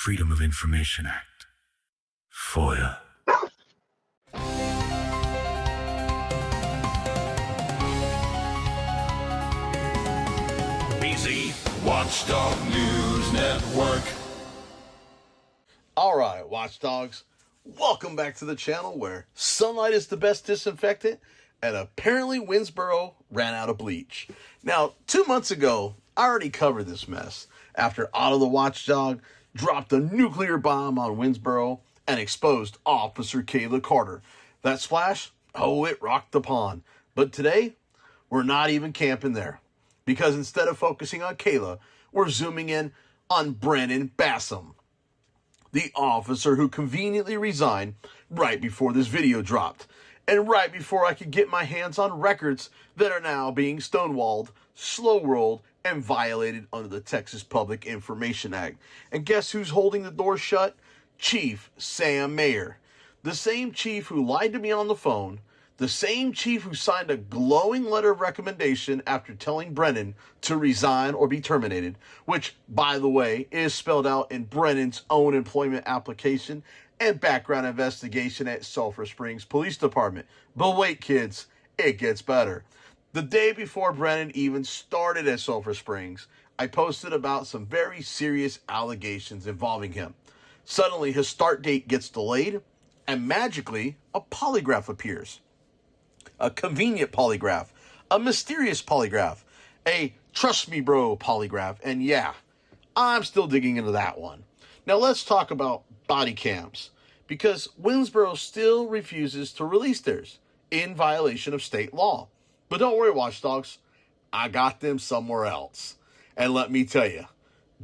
Freedom of Information Act. FOIA. BZ Watchdog News Network. Alright, watchdogs, welcome back to the channel where sunlight is the best disinfectant and apparently Winnsboro ran out of bleach. Now, 2 months ago, I already covered this mess after Otto The Watchdog dropped a nuclear bomb on Winnsboro and exposed Officer Kaela Carter. That splash, oh, it rocked the pond. But today, we're not even camping there, because instead of focusing on Kaela, we're zooming in on Brennan Bassham, the officer who conveniently resigned right before this video dropped, and right before I could get my hands on records that are now being stonewalled, slow-rolled, and violated under the Texas Public Information Act. And guess who's holding the door shut? Chief Sam Mayer. The same chief who lied to me on the phone, the same chief who signed a glowing letter of recommendation after telling Brennan to resign or be terminated, which, by the way, is spelled out in Brennan's own employment application and background investigation at Sulphur Springs Police Department. But wait, kids, it gets better. The day before Brennan even started at Sulphur Springs, I posted about some very serious allegations involving him. Suddenly, his start date gets delayed, and magically, a polygraph appears. A convenient polygraph, a mysterious polygraph, a trust me bro polygraph, and yeah, I'm still digging into that one. Now let's talk about body cams, because Winnsboro still refuses to release theirs in violation of state law. But don't worry, watchdogs, I got them somewhere else. And let me tell you,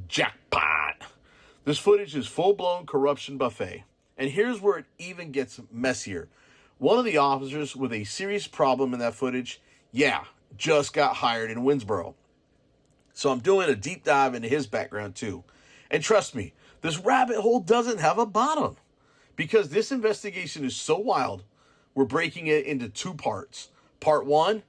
jackpot. This footage is full-blown corruption buffet. And here's where it even gets messier. One of the officers with a serious problem in that footage, just got hired in Winnsboro. So I'm doing a deep dive into his background too. And trust me, this rabbit hole doesn't have a bottom. Because this investigation is so wild, we're breaking it into 2 parts. Part 1,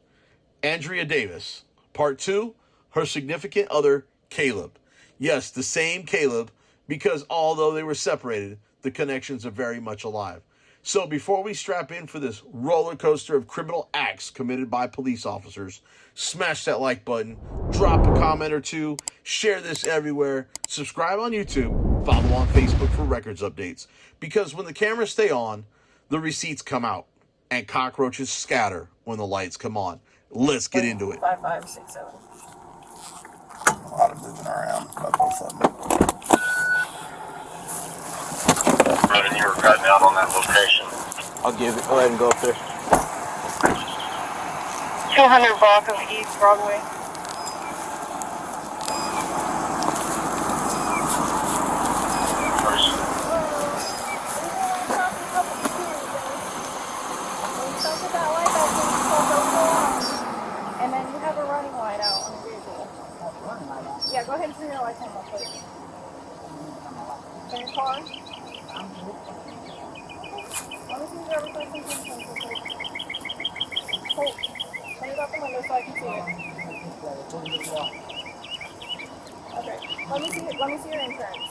Andrea Davis. Part 2, her significant other, Caleb. Yes, the same Caleb, because although they were separated, the connections are very much alive. So before we strap in for this roller coaster of criminal acts committed by police officers, smash that like button, drop a comment or 2, share this everywhere, subscribe on YouTube, follow on Facebook for records updates. Because when the cameras stay on, the receipts come out, and cockroaches scatter when the lights come on. Let's get into it. 5, 5, 6, 7. A lot of moving around. Brennan, you were cutting out on that location. I'll give it. Go ahead and go up there. 200 block of East Broadway. And then you have a running light out on the vehicle. Yeah, go ahead and turn your lights on, please. In your car? Let me see if everything's in control. Hold. Turn it up the window so I can see it. Okay. Let me see your insurance.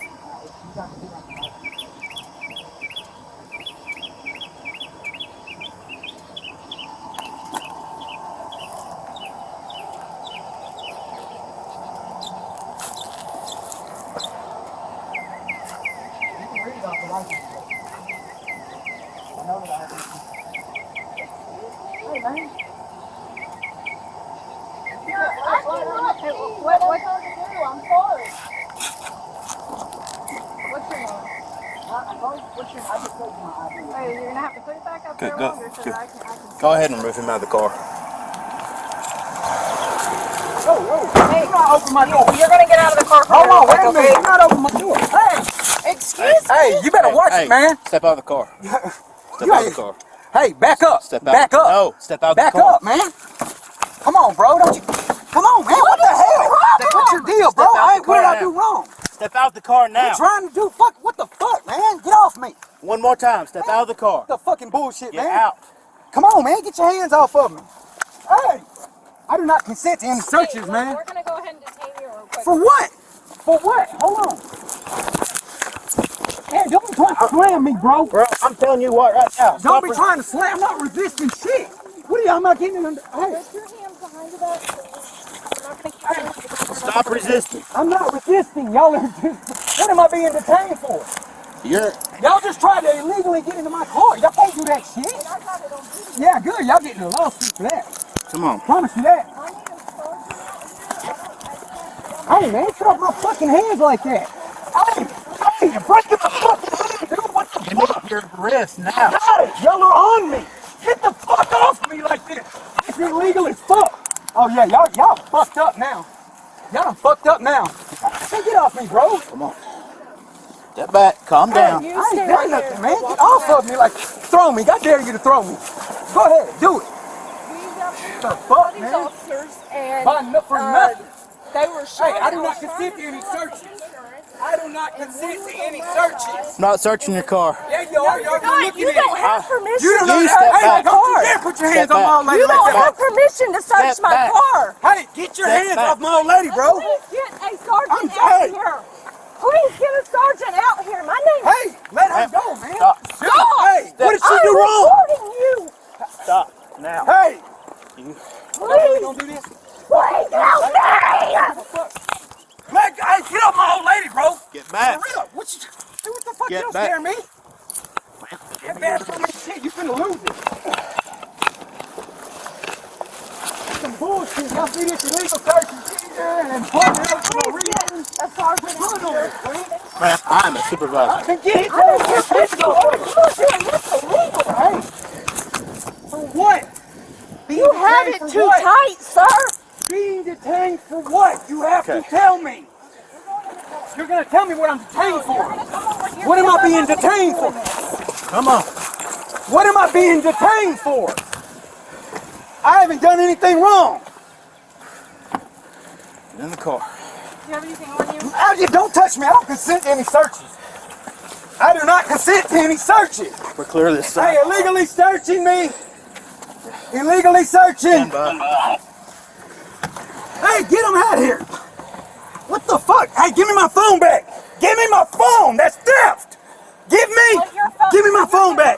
Hey, man. What to do? I'm sorry. What's your name? I just told you my ID. Hey, you're gonna have to put it back up there longer so that I can Go ahead and move him out of the car. Hey, you're not open my door. You're gonna get out of the car. Hold on, wait a minute. You're not open my door. Hey, excuse me. hey, you better watch it, man. Step out of the car. Step out of the car. Hey, back up. Step out. Back up. No, step out of the Back car. up, man. Come on, bro. Don't you? Come on, man. What the hell? What's your deal, bro? Step out the What did car I do wrong? Step out the car What now. you trying to do? What the fuck, man? Get off me. One more time. Step out of the car. What the fucking bullshit, Get man? out. Come on, man. Get your hands off of me. Hey, I do not consent to any searches, man. We're gonna go ahead and detain you real quick. For what? For what? Hold on. slam me, bro. Bro, I'm telling you what right now. Don't be trying to slam. I'm not resisting shit. What are y'all? I'm not getting under. Hey, Put your hands behind your back, please. I'm not going to keep you. Stop resisting. I'm not resisting. Y'all are just. What am I being detained for? Y'all just tried to illegally get into my car. Y'all can't do that shit. I got it on video. Yeah, good. Y'all getting a lawsuit for that. Come on. Promise you that. I need a sergeant out here. Hey, man, get off my fucking hands like that. Hey, you're breaking my fucking hand, dude. What the Get off your wrist now. Hey, y'all are on me. Get the fuck off me like this. It's illegal as fuck. Oh, yeah, y'all fucked up now. Y'all done fucked up now. Hey, get off me, bro. Come on. Step back. Calm down. You I stay ain't right done nothing, here. man. Get off of me like, throw me. God dare you to throw me. Go ahead, do it. We got The fuck, these man? officers and For nothing. they were showing I do us not trying consent to to any get our searches. insurance. I do not consent to any searches. I'm not searching your car. Yeah, you are. You're looking You at don't it. have permission You to don't You search step Hey, my back. don't you car. dare put your hands Step on my back. old lady You like don't that. have permission to search Step my back. car. Hey, get your Step hands back. off my old lady, bro. Please get a sergeant I'm- out hey. here. Please get a sergeant out here. My name is Hey, let her go, man. Stop. Hey, what did she I'm do wrong? reporting you. Stop now. Hey, Please, don't do this. please help me. Hey, get off my old lady, bro. Get For back. real. What the fuck? Get You don't back. scare me. Get back from me, shit. You finna lose it. Some bullshit. Y'all see this illegal search and pointing out for no reason. A sergeant out here. Man, I'm a supervisor. I can get it. I don't care what you're doing. This illegal. Hey, for what? You have it too tight, sir. Being detained for what? You have to Okay. tell me. You're gonna tell me what I'm detained for. What am I being detained for? Come on. What am I being detained for? I haven't done anything wrong. Get in the car. Do you have anything on you? Don't touch me. I don't consent to any searches. I do not consent to any searches. We're clear this Hey, side. illegally searching me. Illegally searching. Stand by. Hey, get him out of here. What the fuck? Hey, give me my phone back. Give me my phone. That's theft. Give me my phone back.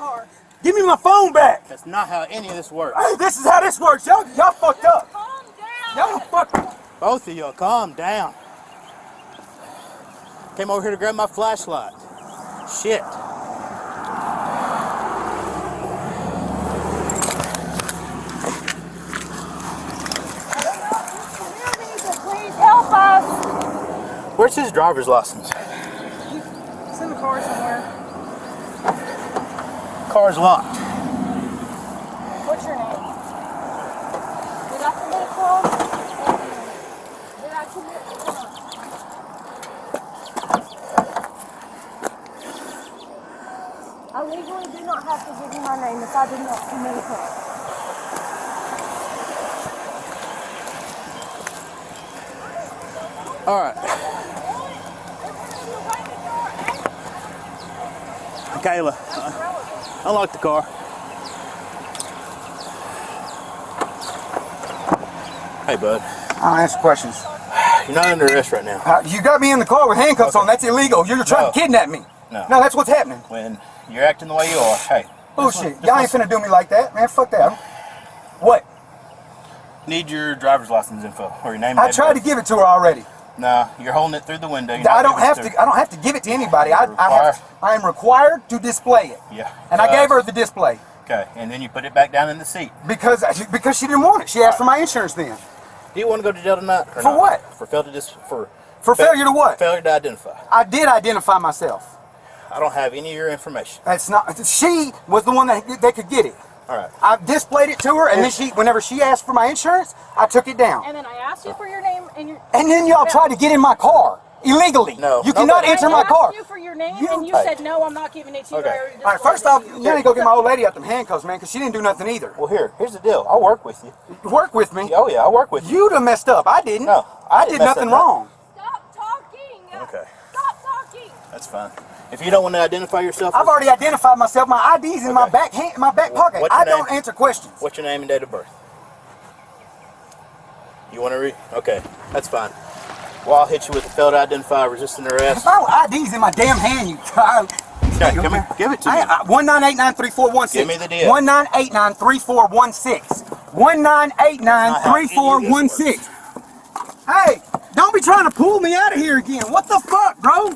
Give me my phone back. That's not how any of this works. Hey, this is how this works. Y'all fucked up. Calm down. Y'all fucked up. Both of y'all, calm down. Came over here to grab my flashlight. Shit. Please help us. Where's his driver's license? It's in the car somewhere. Car's locked. What's your name? Did I commit a crime? Did I commit a crime? I legally do not have to give you my name if I did not commit a crime. All right. Kaela, unlock the car. Hey, bud. I'll answer questions. You're not under arrest right now. You got me in the car with handcuffs on. That's illegal. You're trying to kidnap me. No. No, that's what's happening. When you're acting the way you are, hey. Bullshit. Y'all ain't finna do me like that, man. Fuck that. What? Need your driver's license info or your name. I tried to give it to her already. Nah, you're holding it through the window. I don't have to. I don't have to give it to anybody. I am required to display it. Yeah. And I gave her the display Okay, and then you put it back down in the seat. because she didn't want it. She asked for my insurance then. Do you want to go to jail tonight? Or For not? what? For failure to Failure to what? Failure to identify. I did identify myself. I don't have any of your information. That's not. She was the one that could get it. All right. I displayed it to her, and then whenever she asked for my insurance, I took it down. And then I asked you for your name and your. And then y'all tried to get in my car illegally. No, you cannot nobody- enter my car. I asked you for your name You- and you said no. I'm not giving it to you. Okay. I already All right, first displayed off, it to you ain't go get my old lady out them handcuffs, man, because she didn't do nothing either. Well, here's the deal. I'll work with you. Work with me. Oh, yeah, I'll work with you. You done messed up. I didn't. No, I didn't did mess nothing up. wrong. Stop talking. Okay. Stop talking. That's fine. If you don't want to identify yourself, I've already identified myself. My ID's in my back pocket. What's your I don't name? answer questions. What's your name and date of birth? You want to read? Okay, that's fine. Well, I'll hit you with a failed to identify, resisting arrest. My ID's in my damn hand, you child. Okay, give it to me. 19893416. Give me the deal. 19893416. 19893416. Hey, don't be trying to pull me out of here again. What the fuck, bro?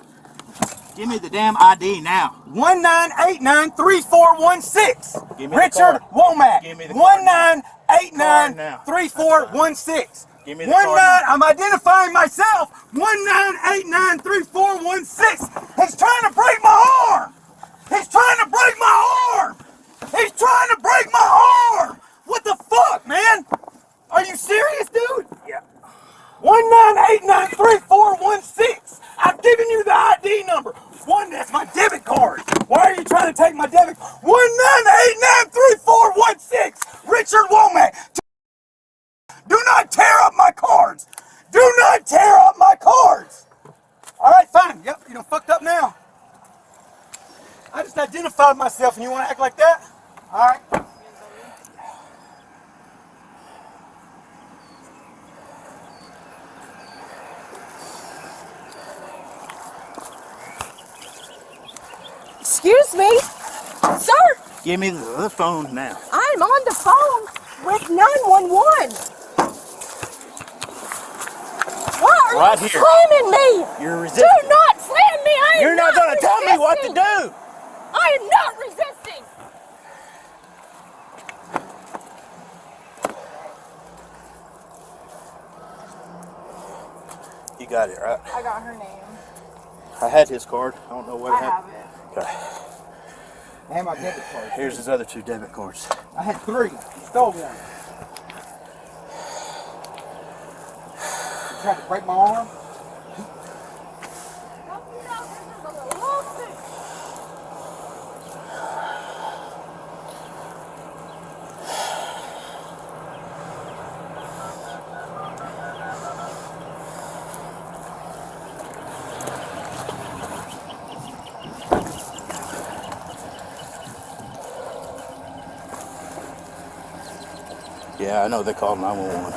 Give me the damn ID now. 19893416. Give me the Richard card. Womack. Give me the card now. 19893416. Give me the card now. I'm identifying myself. 19893416. He's trying to break my arm. He's trying to break my arm. He's trying to break my arm. What the fuck, man? Are you serious, dude? Yeah. 19893416. I've given you the ID number. That's my debit card. Why are you trying to take my debit? 19893416. Richard Womack. Do not tear up my cards. Do not tear up my cards. All right, fine. Yep, you done fucked up now. I just identified myself and you want to act like that? All right. Excuse me, sir. Give me the phone now. I'm on the phone with 911. Why are Right you here. slamming me? You're resisting. Do not slam me. I am You're not going to tell me what to resisting. do. I am not resisting. You got it, right? I got her name. I had his card. I don't know what I happened. have it. Okay. I have my debit card. Here's his other 2 debit cards. I had 3. You stole one. You tried to break my arm? Yeah, I know they called 911.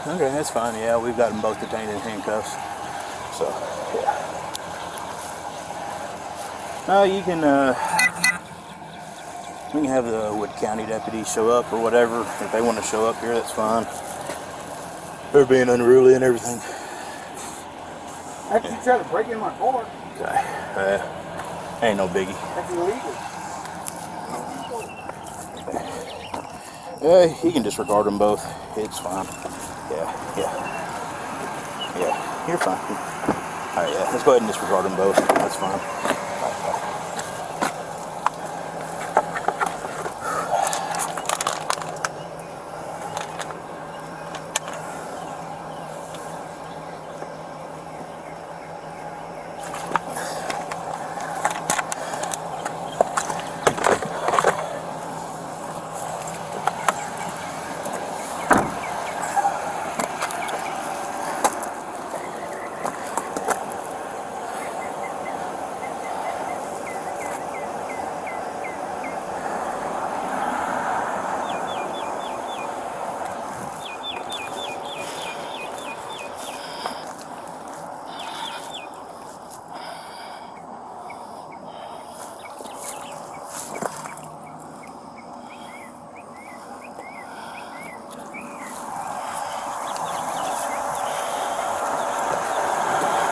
Okay, that's fine. Yeah, we've got them both detained in handcuffs. So, yeah. No, you can, we can have the Wood County deputies show up or whatever. If they want to show up here, that's fine. They're being unruly and everything. After you tried to break into my car. Okay. Ain't no biggie. That's illegal. You can disregard them both. It's fine. Yeah. You're fine. Alright, yeah. Let's go ahead and disregard them both. That's fine.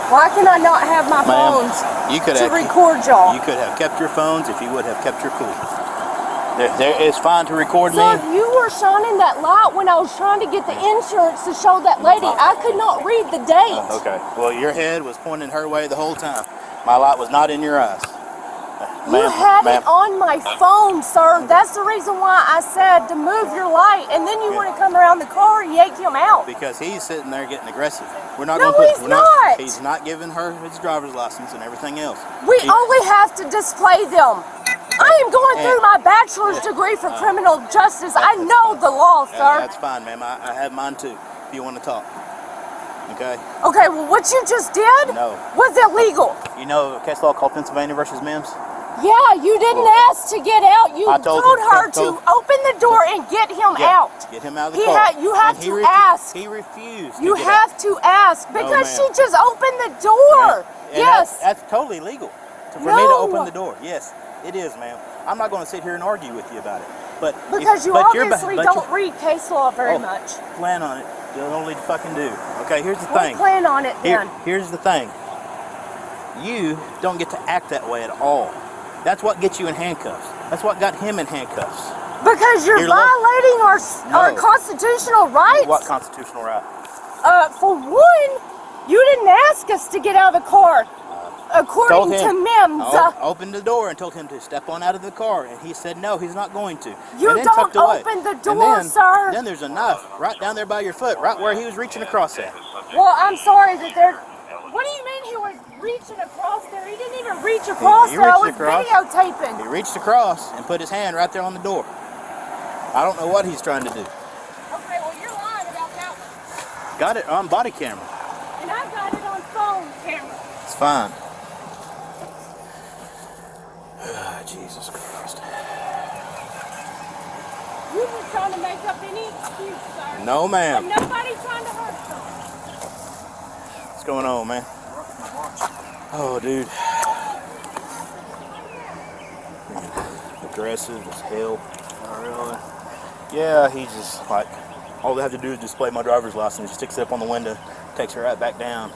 Why can I not have my phones You could to have, record y'all? You could have kept your phones if you would have kept your cool. It's fine to record me. Sir, you were shining that light when I was trying to get the insurance to show that lady. I could not read the date. Okay. Well, your head was pointing her way the whole time. My light was not in your eyes. You had it on my phone, sir. That's the reason why I said to move your light, and then you want to come around the car and yank him out. Because he's sitting there getting aggressive. We're not No, going to put. he's not. He's not giving her his driver's license and everything else. We only have to display them. I am going through my bachelor's degree for criminal justice. I know the law, sir. That's fine, ma'am. I have mine too. If you want to talk. Okay. Okay, well, what you just did No. was illegal. You know a case law called Pennsylvania versus Mims? Yeah, you didn't ask to get out. You I told told her to open the door and get him out. Get him out of the car. You have to ask. He refused. You have to ask because she just opened the door. And Yes. That's totally legal for me to open the door. Yes, it is, ma'am. I'm not going to sit here and argue with you about it. But because you obviously don't read case law very much. Plan on it. You don't need to fucking do. Okay, here's the thing. Plan on it then. Here's the thing. You don't get to act that way at all. That's what gets you in handcuffs. That's what got him in handcuffs. Because you're violating our constitutional rights. What constitutional right? For one, you didn't ask us to get out of the car. According to MIMS. Opened the door and told him to step on out of the car, and he said no, he's not going to. You don't open the door, sir. Then there's a knife right down there by your foot, right where he was reaching across at. Well, I'm sorry that there. What do you mean he was reaching across there? He didn't even reach across there. I was videotaping. He reached across and put his hand right there on the door. I don't know what he's trying to do. Okay, well, you're lying about that one. Got it on body camera. And I got it on phone camera. It's fine. Jesus Christ. You just trying to make up any excuse, sir. No, ma'am. And nobody's trying to hurt you. What's going on, man? Oh, dude. Man, aggressive as hell. Oh, really? Yeah, he's just like, all they have to do is display my driver's license. He sticks it up on the window, takes it right back down,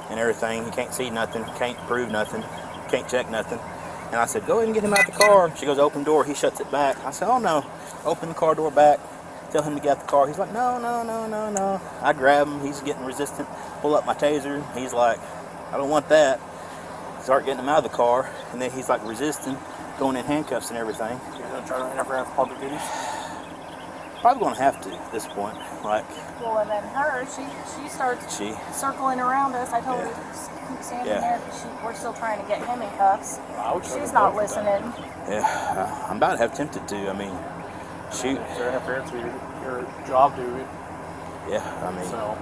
and everything. He can't see nothing, can't prove nothing, can't check nothing. And I said, go ahead and get him out the car. She goes, open door. He shuts it back. I said, oh, no. Open the car door back. Tell him to get out the car. He's like, no, no, no, no, no. I grab him. He's getting resistant. Pull up my taser. He's like, I don't want that. Start getting him out of the car. And then he's like resisting, going in handcuffs and everything. You're going to try to interfere with public duties? Probably going to have to at this point. Like, well, and then her, she starts circling around us. I told her to keep standing there. We're still trying to get him in cuffs. She's not listening. Yeah, I'm about to have tempted to. I mean, shoot. Is there interference with your job duty? Yeah, I mean, so,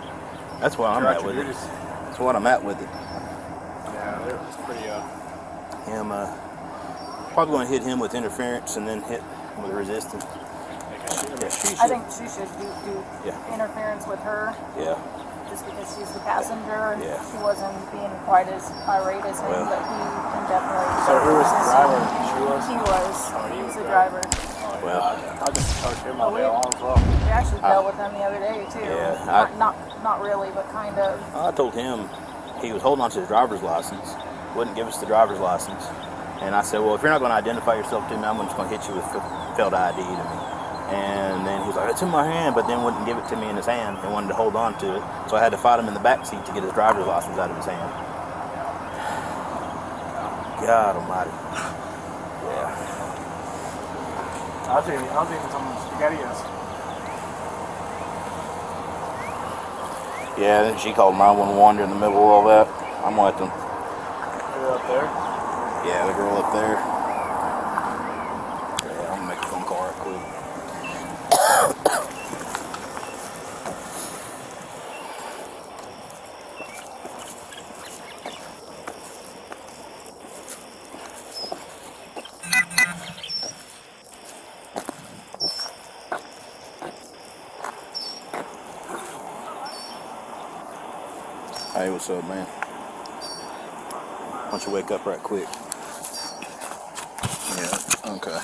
that's where I'm at with it. That's what I'm at with it. Yeah, it was pretty, him, probably going to hit him with interference and then hit with resistance. I think she should do interference with her. Yeah. Just because she's the passenger. Yeah. She wasn't being quite as irate as him, but he can definitely. So who was the driver? She was? He was. He was the driver. Well, I just charged him all day long as well. We actually dealt with him the other day too. Yeah. Not really, but kind of. I told him he was holding on to his driver's license, wouldn't give us the driver's license. And I said, well, if you're not going to identify yourself to me, I'm just going to hit you with failed ID to me. And then he's like, it's in my hand, but then wouldn't give it to me in his hand and wanted to hold on to it. So I had to fight him in the back seat to get his driver's license out of his hand. God almighty. Yeah. I was eating some SpaghettiOs. Yeah, then she called 911 in the middle of all that. I'm with them. They're up there? Yeah, the girl up there. Yeah, I'm gonna make a phone call right quick. Hey, what's up, man? Why don't you wake up right quick? Yeah, okay.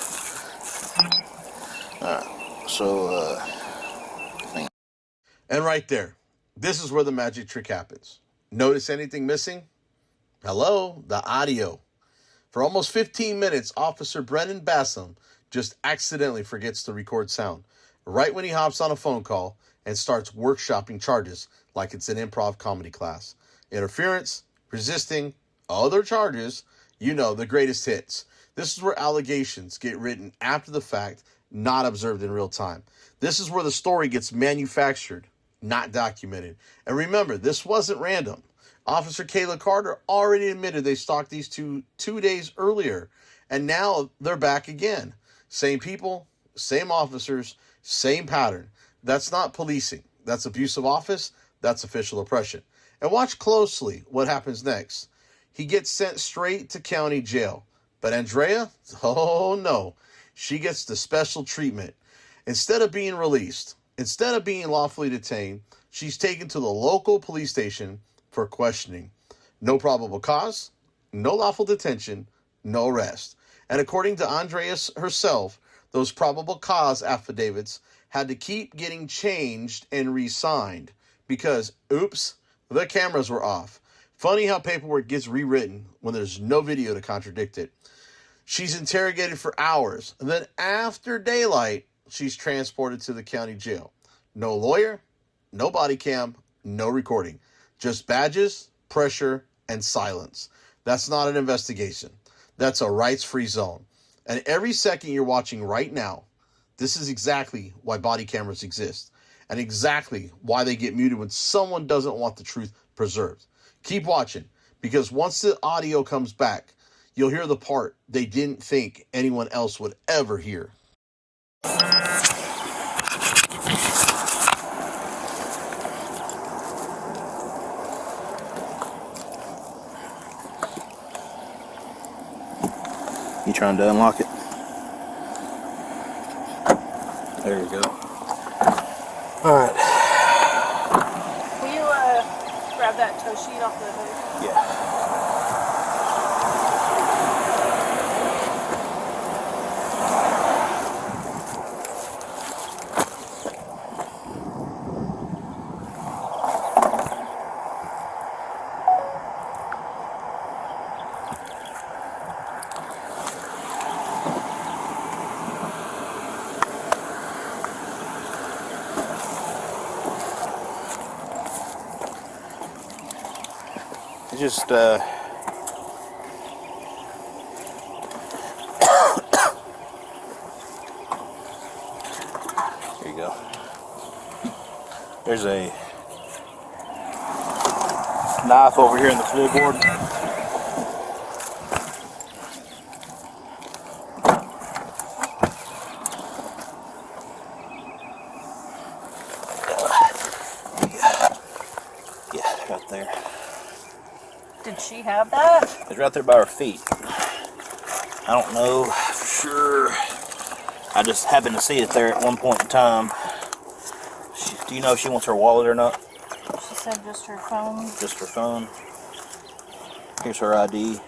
Alright, so, And right there, this is where the magic trick happens. Notice anything missing? Hello, the audio. For almost 15 minutes, Officer Brennan Bassham just accidentally forgets to record sound right when he hops on a phone call and starts workshopping charges like it's an improv comedy class. Interference, resisting, other charges, you know, the greatest hits. This is where allegations get written after the fact, not observed in real time. This is where the story gets manufactured, not documented. And remember, this wasn't random. Officer Kaela Carter already admitted they stalked these two days earlier, and now they're back again. Same people, same officers, same pattern. That's not policing. That's abuse of office. That's official oppression. And watch closely what happens next. He gets sent straight to county jail. But Andrea, oh no, she gets the special treatment. Instead of being released, instead of being lawfully detained, she's taken to the local police station for questioning. No probable cause, no lawful detention, no arrest. And according to Andrea herself, those probable cause affidavits had to keep getting changed and re-signed because, oops, the cameras were off. Funny how paperwork gets rewritten when there's no video to contradict it. She's interrogated for hours, and then after daylight, she's transported to the county jail. No lawyer, no body cam, no recording. Just badges, pressure, and silence. That's not an investigation. That's a rights-free zone. And every second you're watching right now, this is exactly why body cameras exist, and exactly why they get muted when someone doesn't want the truth preserved. Keep watching, because once the audio comes back, you'll hear the part they didn't think anyone else would ever hear. You trying to unlock it? There you go. Alright. Will you grab that tow sheet off the hood? Yeah. Just here you go. There's a knife over here in the floorboard. Yeah, right there. Did she have that? It's right there by her feet. I don't know for sure. I just happened to see it there at one point in time. Do you know if she wants her wallet or not? She said just her phone. Just her phone. Here's her ID.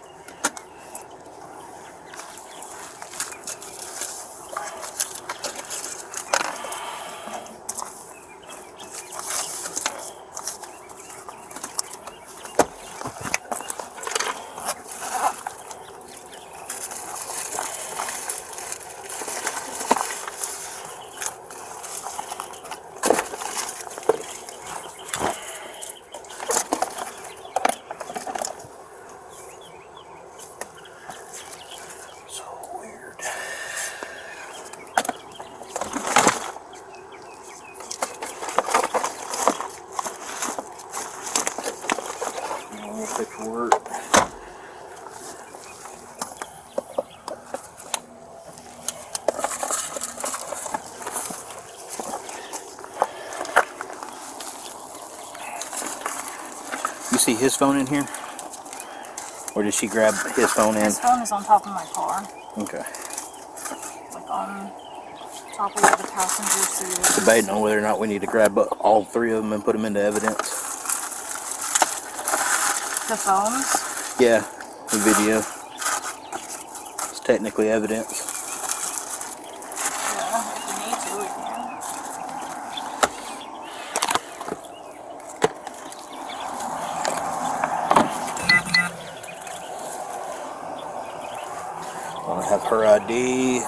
Paperwork. You see his phone in here? Or did she grab his phone in? His phone is on top of my car. Okay. Like on top of where the passenger seat is. Debating on whether or not we need to grab all three of them and put them into evidence. The phones? Yeah, the video. It's technically evidence. Yeah, if we need to, we can. I have her ID.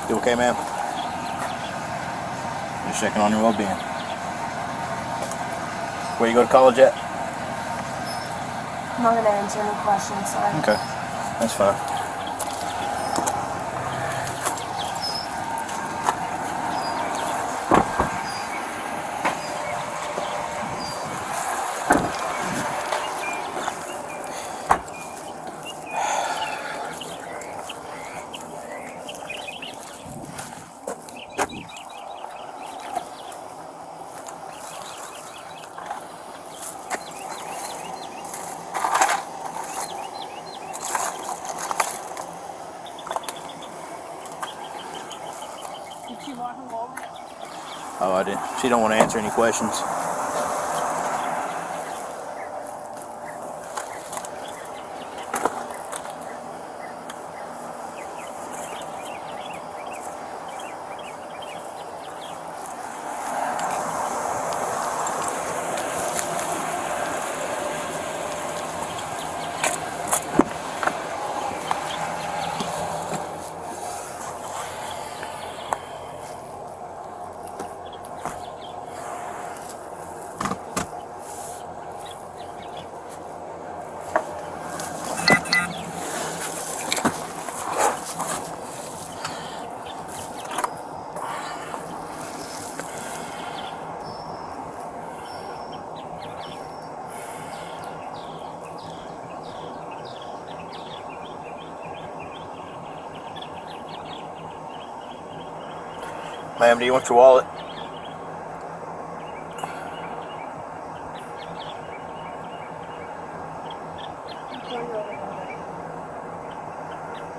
You okay, ma'am? Just checking on your well-being. Where you go to college at? I'm not going to answer any questions, sorry. Okay, that's fine. Oh, I didn't. She don't want to answer any questions. Ma'am, do you want your wallet?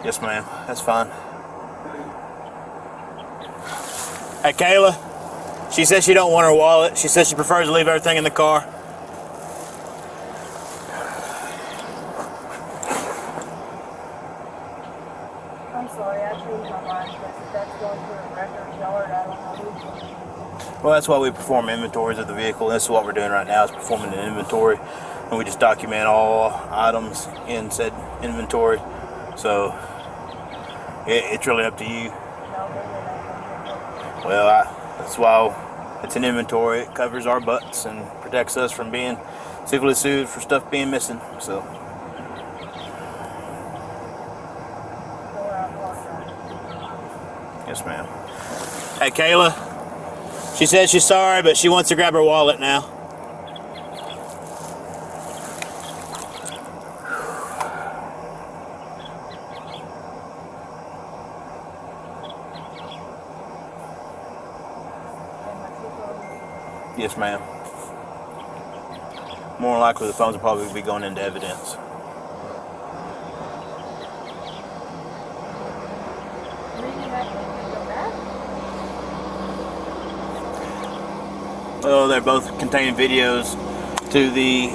Yes, ma'am. That's fine. Hey, Kayla. She says she don't want her wallet. She says she prefers to leave everything in the car. I'm sorry, I changed my mind because if that's going to a record yard, I don't know who's. Well, that's why we perform inventories of the vehicle. That's what we're doing right now, is performing an inventory. And we just document all items in said inventory. So, it's really up to you. Well, that's why it's an inventory. It covers our butts and protects us from being civilly sued for stuff being missing. So, yes, ma'am. Hey, Kayla. She says she's sorry, but she wants to grab her wallet now. Yes, ma'am. More than likely, the phones will probably be going into evidence. Well, they're both containing videos to the...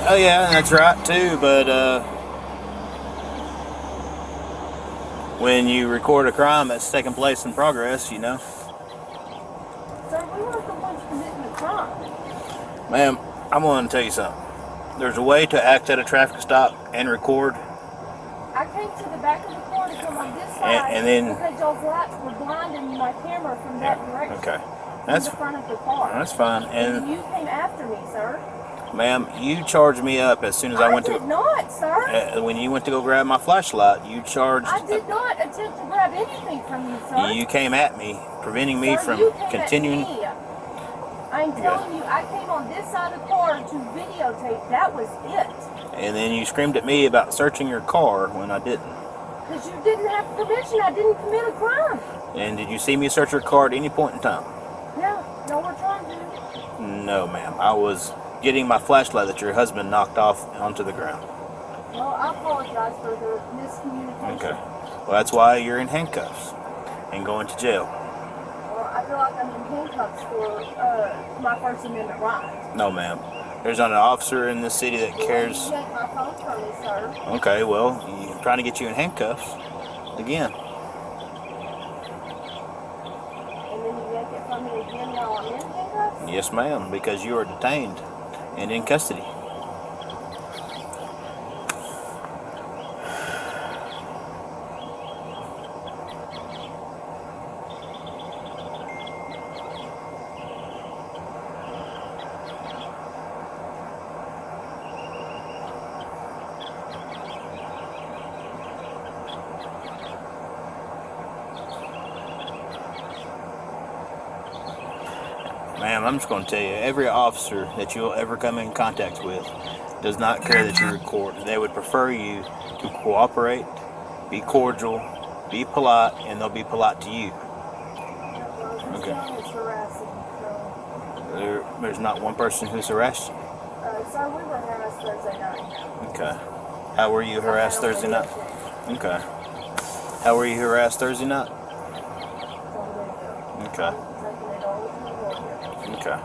Oh yeah, that's right too, but when you record a crime that's taking place in progress, you know. Sir, we weren't the ones committing the crime. Ma'am, I'm going to tell you something. There's a way to act at a traffic stop and record. I came to the back of the car to come on this side And then, because y'all's lights were blinding my camera from that direction. okay, From that's the front of the car. that's fine. And And you came after me, sir. ma'am, you charged me up as soon as I went did to. not, sir. When you went to go grab my flashlight, you charged. I did not attempt to grab anything from you, sir. You came at me, preventing me Sir, from you came continuing. At me. I'm telling you, I came on this side of the car to videotape. That was it. And then you screamed at me about searching your car when I didn't. Because you didn't have permission. I didn't commit a crime. And did you see me search your car at any point in time? No, no, we're trying to. No, ma'am. I was getting my flashlight that your husband knocked off onto the ground. Well, I apologize for the miscommunication. Okay. Well, that's why you're in handcuffs and going to jail. Well, I feel like I'm in handcuffs for my First Amendment right. No, ma'am. There's not an officer in this city that cares. You take my phone from me, sir. Okay, well, I'm trying to get you in handcuffs again. And then you yank it from me again while I'm in handcuffs? Yes, ma'am, because you are detained and in custody. Ma'am, I'm just going to tell you, every officer that you'll ever come in contact with does not care that you record. They would prefer you to cooperate, be cordial, be polite, and they'll be polite to you. Okay. It's harassing, so. There's not one person who's harassed you. Sir, we were harassed Thursday night. Okay. How were you harassed Thursday night? Okay. How were you harassed Thursday night? Okay. Taking it all to the lawyer. Okay.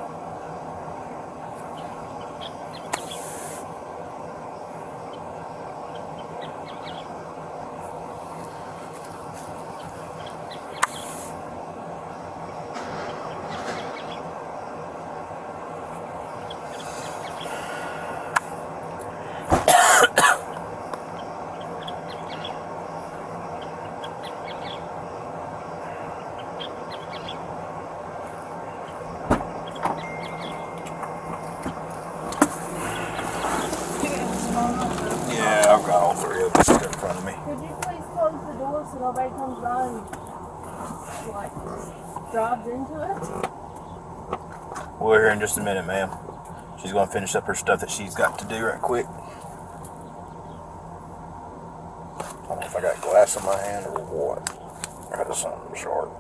Yeah, I've got all three of them in front of me. Could you please close the door so nobody comes by and like drives into it? We're here in just a minute, ma'am. She's going to finish up her stuff that she's got to do right quick. I don't know if I got glass in my hand or what. I got something sharp.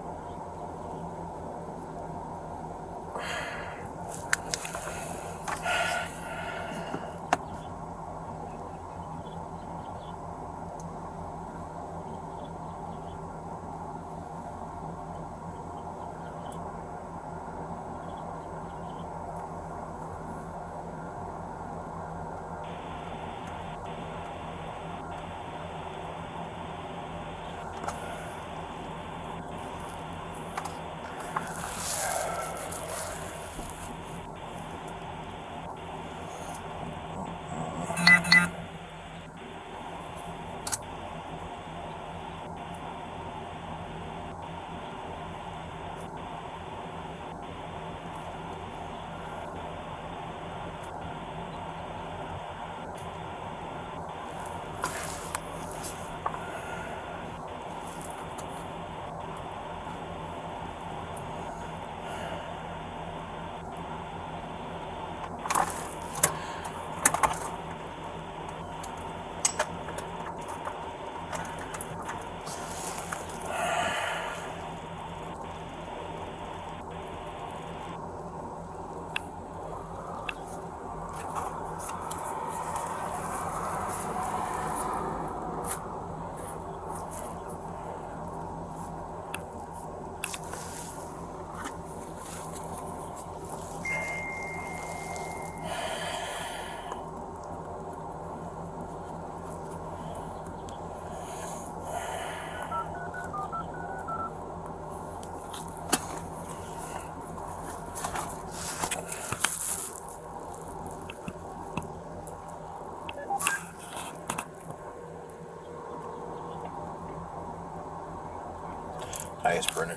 Hey, it's Brennan.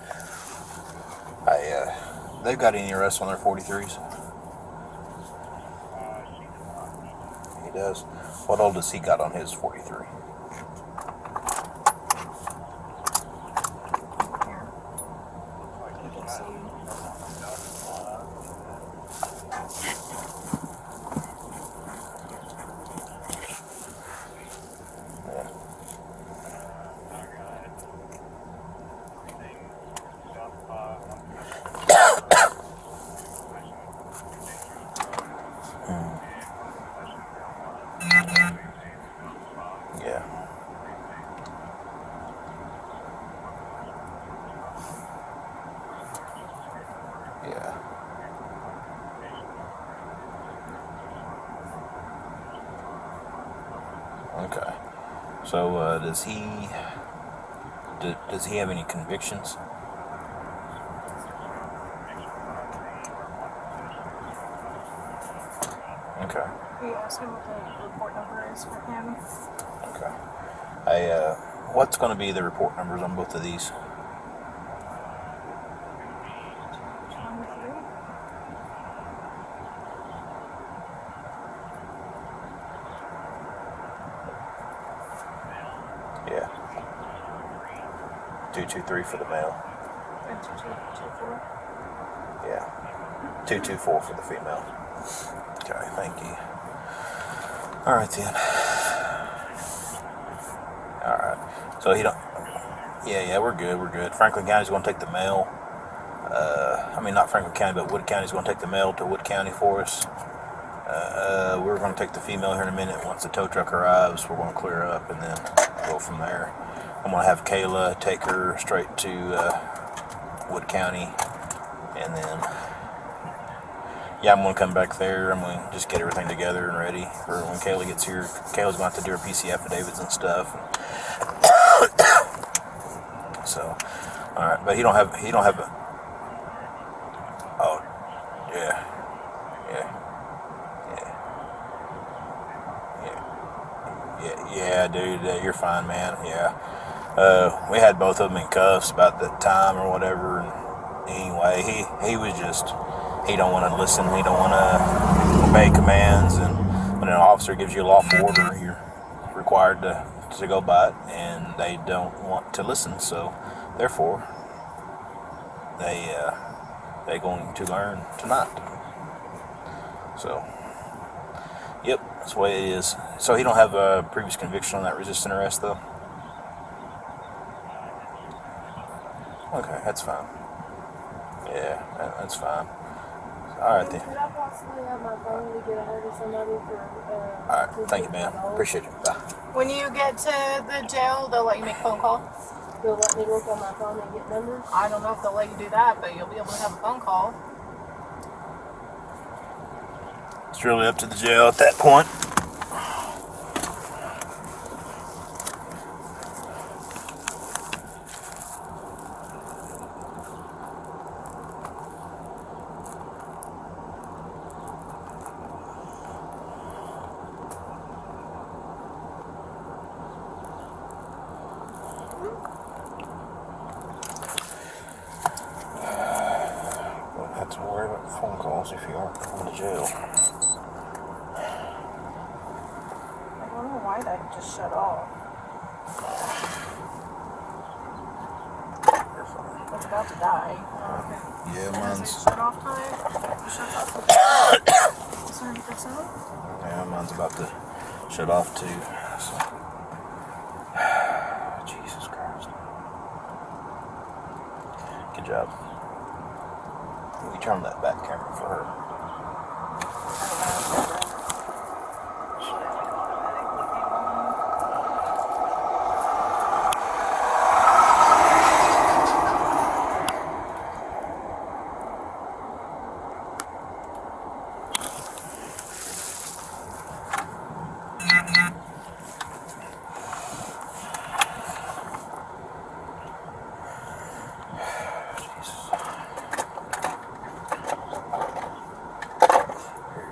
They've got any arrests on their 43s? He does. What old does he got on his 43? Yeah. Yeah. Okay. So, does he have any convictions? Okay. Will you ask him what the report number is for him? Okay. What's going to be the report numbers on both of these? 23. Yeah. 223 for the male. And 2224. Yeah. 224 for the female. Okay, thank you. Alright then. Alright. So he don't... Yeah, we're good. Franklin County's going to take the mail. Not Franklin County, but Wood County's going to take the mail to Wood County for us. We're going to take the female here in a minute. Once the tow truck arrives, we're going to clear up and then go from there. I'm going to have Kaela take her straight to Wood County, and then yeah, I'm gonna come back there. I'm gonna just get everything together and ready for when Kaela gets here. Kaela's gonna have to do her PC affidavits and stuff. So, all right, but he don't have a. Oh, yeah. Yeah, dude, you're fine, man. Yeah. We had both of them in cuffs about that time or whatever. And anyway, he was just, he don't want to listen. He don't want to obey commands. And when an officer gives you a lawful order, you're required to go by it. And they don't want to listen. So, therefore, they're going to learn tonight. So, yep, that's the way it is. So he don't have a previous conviction on that resisting arrest, though? Okay, that's fine. Yeah, that's fine. All right, then. Could I possibly have my phone to get a hold of somebody for... All right, thank you, man. Appreciate you. Bye. When you get to the jail, they'll let you make a phone call? They'll let me look on my phone and get numbers? I don't know if they'll let you do that, but you'll be able to have a phone call. It's really up to the jail at that point. Don't have to worry about phone calls if you aren't going to jail. I don't know why that just shut off. It's about to die. Yeah, And mine's... is it shut off time? It shuts off. 30%? Yeah, mine's about to shut off too. So. Jesus Christ. Good job. We turn that back camera for her.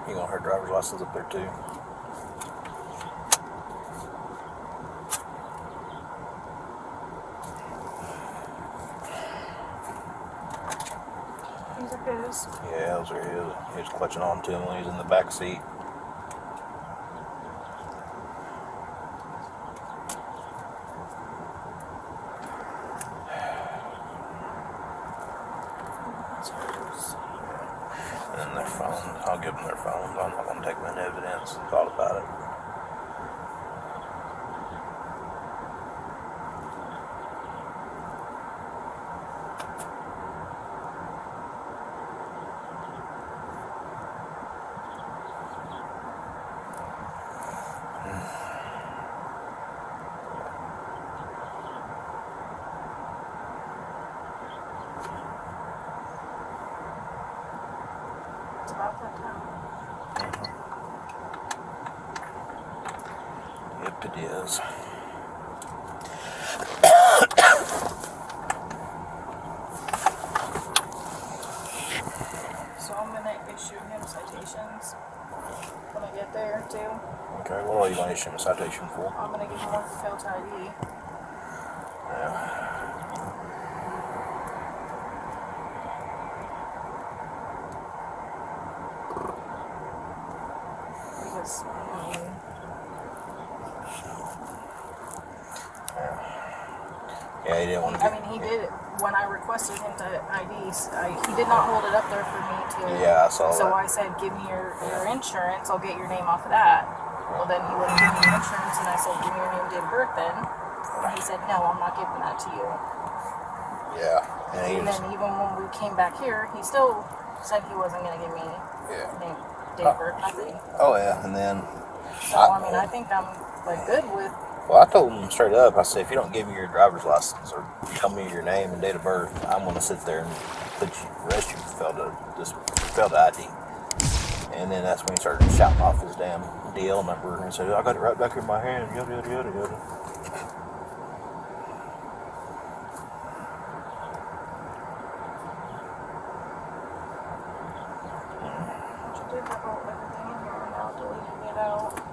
You want her driver's license up there too? These are his. Yeah, those are his. He was clutching on to him when he was in the back seat. And then their phones, I'll give them their phones. I'm not going to take them in evidence. It's all about it. It's about that time. Yep, it is. So I'm gonna issue him citations when I get there too. Okay, what are you going to issue him a citation for? I'm gonna give him one for failed to ID. Yeah. Because Yeah, he didn't want to. I mean, he did it when I requested him to ID. He did not hold it up there for me to. Yeah, I saw So that. I said, "Give me your insurance. I'll get your name off of that." Well, then he wouldn't give me your insurance, and I said, "Give me your name, date of birth." Then, and he said, "No, I'm not giving that to you." Yeah, and he And was. then even when we came back here, he still said he wasn't going to give me Yeah. name, date of birth, nothing. Oh yeah, and then. So I mean, I think I'm like good with. Well, I told him straight up, I said, if you don't give me your driver's license or tell me your name and date of birth, I'm going to sit there and arrest you for failed ID. And then that's when he started shouting off his damn DL number and said, I got it right back in my hand, yada, yada, yada, yada. You did have all everything in here and now deleting it out.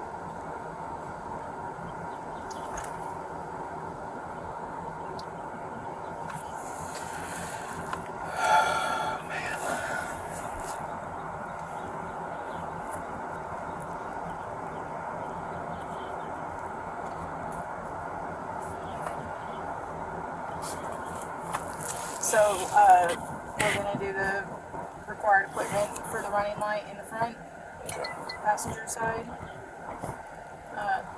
So, we're gonna do the required equipment for the running light in the front, passenger side.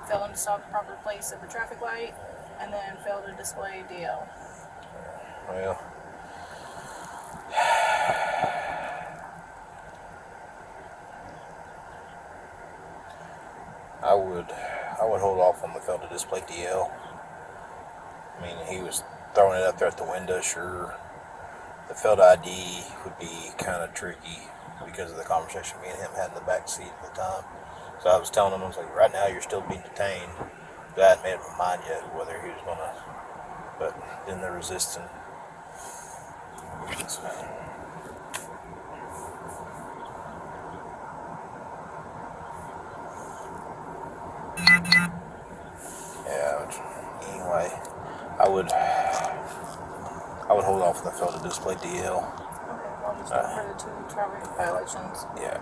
Fail to stop the proper place of the traffic light, and then fail to display DL. Well, I would hold off on the fail to display DL. I mean, he was throwing it up there at the window, sure. The failed ID would be kind of tricky because of the conversation me and him had in the back seat at the time. So I was telling him, I was like, right now you're still being detained. But I hadn't made up my mind yet whether he was gonna, but then they're resisting. So, yeah, anyway, I would hold off on the fail to display DL. Okay, I'll just go for the 2 traffic violations. Yeah.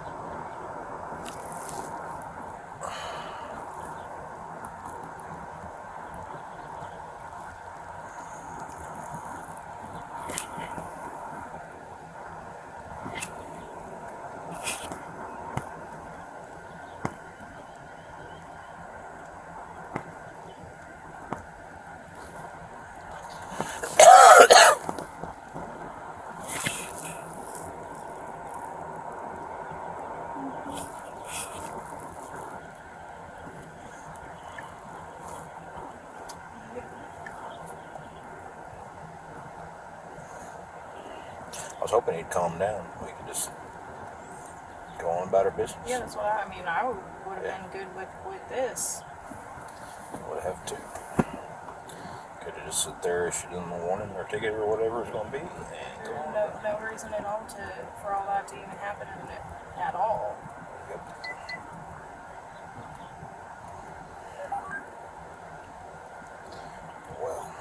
I was hoping he'd calm down. We could just go on about our business. Yeah, that's what I mean. I would have been good with this. Would have to. Could have just sit there, issued them a warning or ticket or whatever it's going to be, and go on. No reason at all for all that to even happen at all. Yep. Well.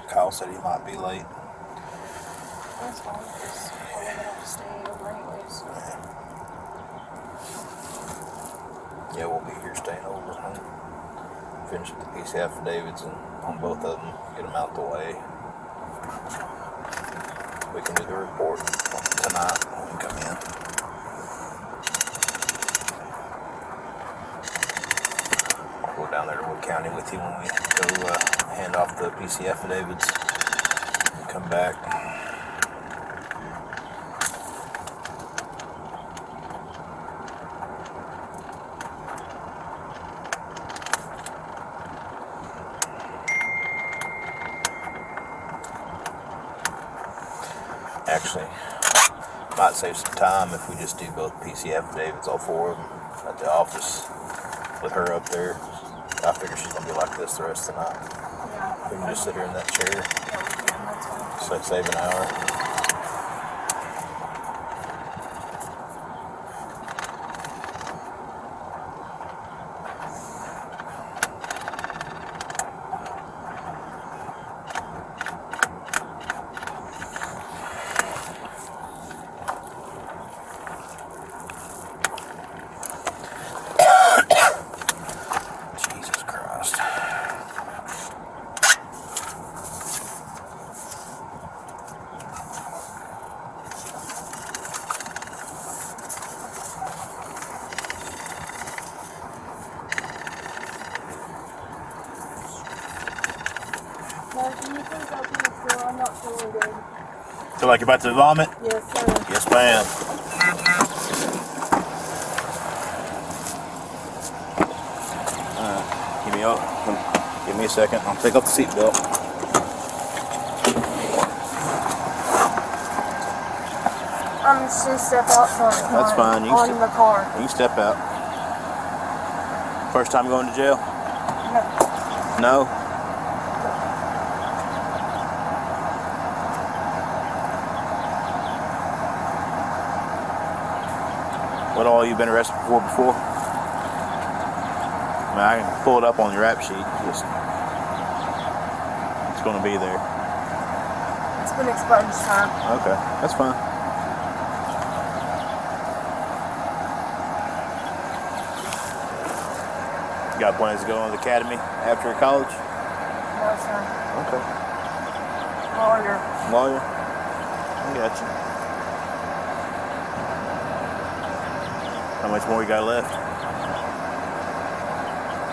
Kyle said he might be late. That's fine, because we're gonna have to stay over anyways. Yeah, we'll be here staying over and finish up the PC affidavits and on both of them, get them out the way. We can do the report tonight when we come in. I'll go down there to Wood County with you when we go hand off the PC affidavits and come back. Actually, might save some time if we just do both PC affidavits, all 4 of them, at the office with her up there. I figure she's going to be like this the rest of the night. Yeah. We can just sit her in that chair, Yeah, we can, that's fine. so save an hour. Sir, can you please open the door? I'm not feeling good. Feel like you're about to vomit? Yes, sir. Yes, ma'am. Give me a second. I'll take off the seatbelt. I'm just gonna step out so it's That's not fine. You can on the car. You can step out. First time going to jail? No. No? What all you been arrested for before? I mean, I can pull it up on your rap sheet. Just, it's going to be there. It's been expunged time. Okay, that's fine. You got plans to go to the academy after college? No, sir. Okay. Lawyer. Lawyer? I got you. How much more you got left?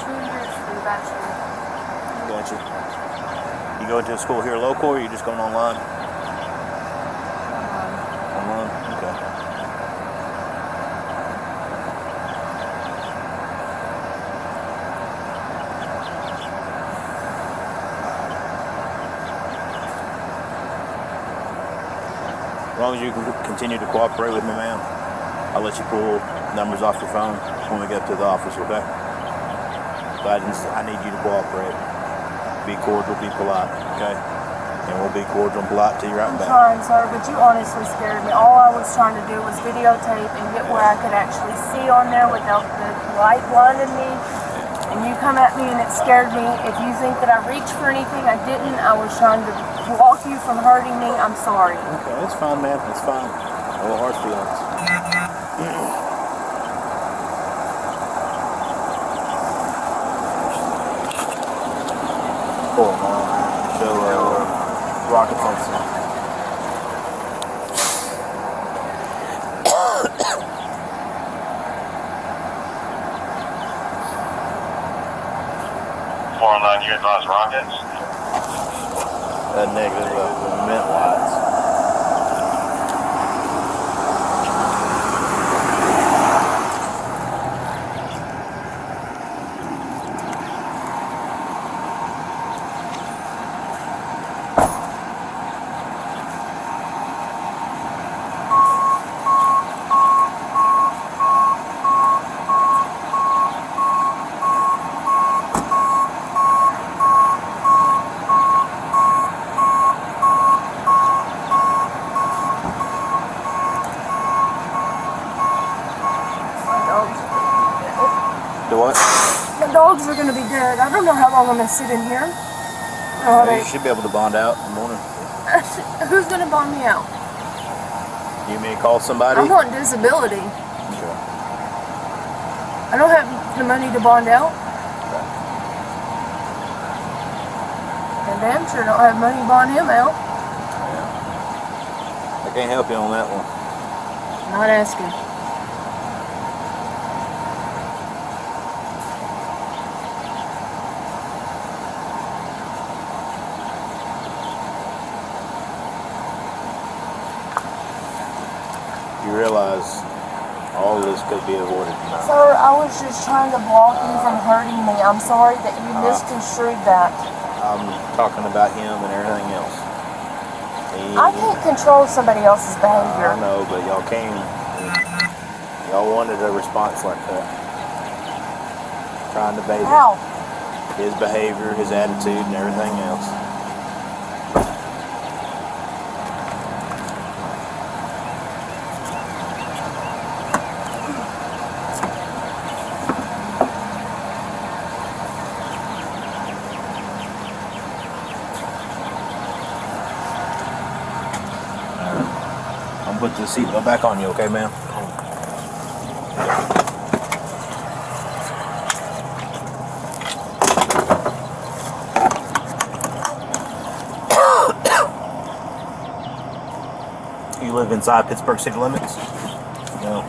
2 years for the bachelor. Got you. You going to school here local, or you just going online? Online? Okay. As long as you can continue to cooperate with me, ma'am, I'll let you pull numbers off your phone when we get to the office, okay? But I need you to cooperate. Be cordial, be polite, okay? And we'll be cordial and polite till you're out I'm and back. trying, sir, but you honestly scared me. All I was trying to do was videotape and get where I could actually see on there without the light blinding me. And you come at me and it scared me. If you think that I reached for anything, I didn't. I was trying to block you from hurting me. I'm sorry. Okay, it's fine, man. It's fine. No hard feelings. Cool, man. Show rocket sensor. You advise rockets? Negative mint lights. Do what? My dogs are going to be dead. I don't know how long I'm going to sit in here. You should be able to bond out in the morning. Who's going to bond me out? You may call somebody? I'm on disability. Sure. I don't have the money to bond out. And damn sure don't have money to bond him out. Yeah. I can't help you on that one. Not asking. You realize all of this could be avoided now. Sir, I was just trying to block you from hurting me. I'm sorry that you misconstrued that. I'm talking about him and everything else. I can't control somebody else's behavior. I know, but y'all came. Y'all wanted a response like that. Trying to bait How? his behavior, his attitude, and everything else. Put the seatbelt back on you, okay, ma'am? You live inside Pittsburgh city limits? No.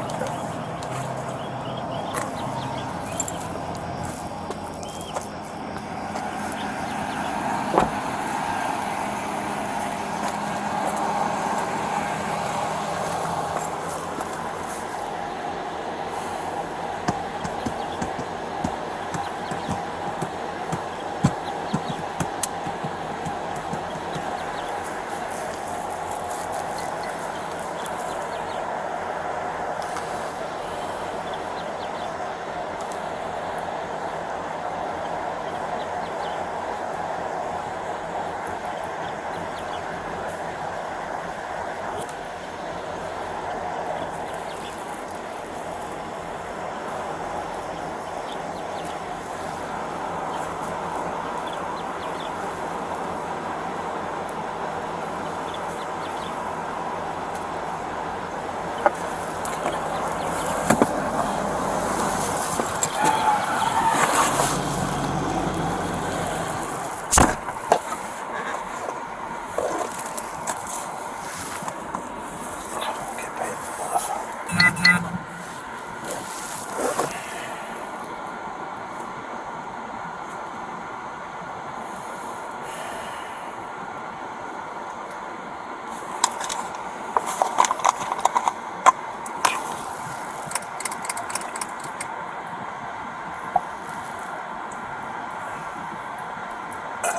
What's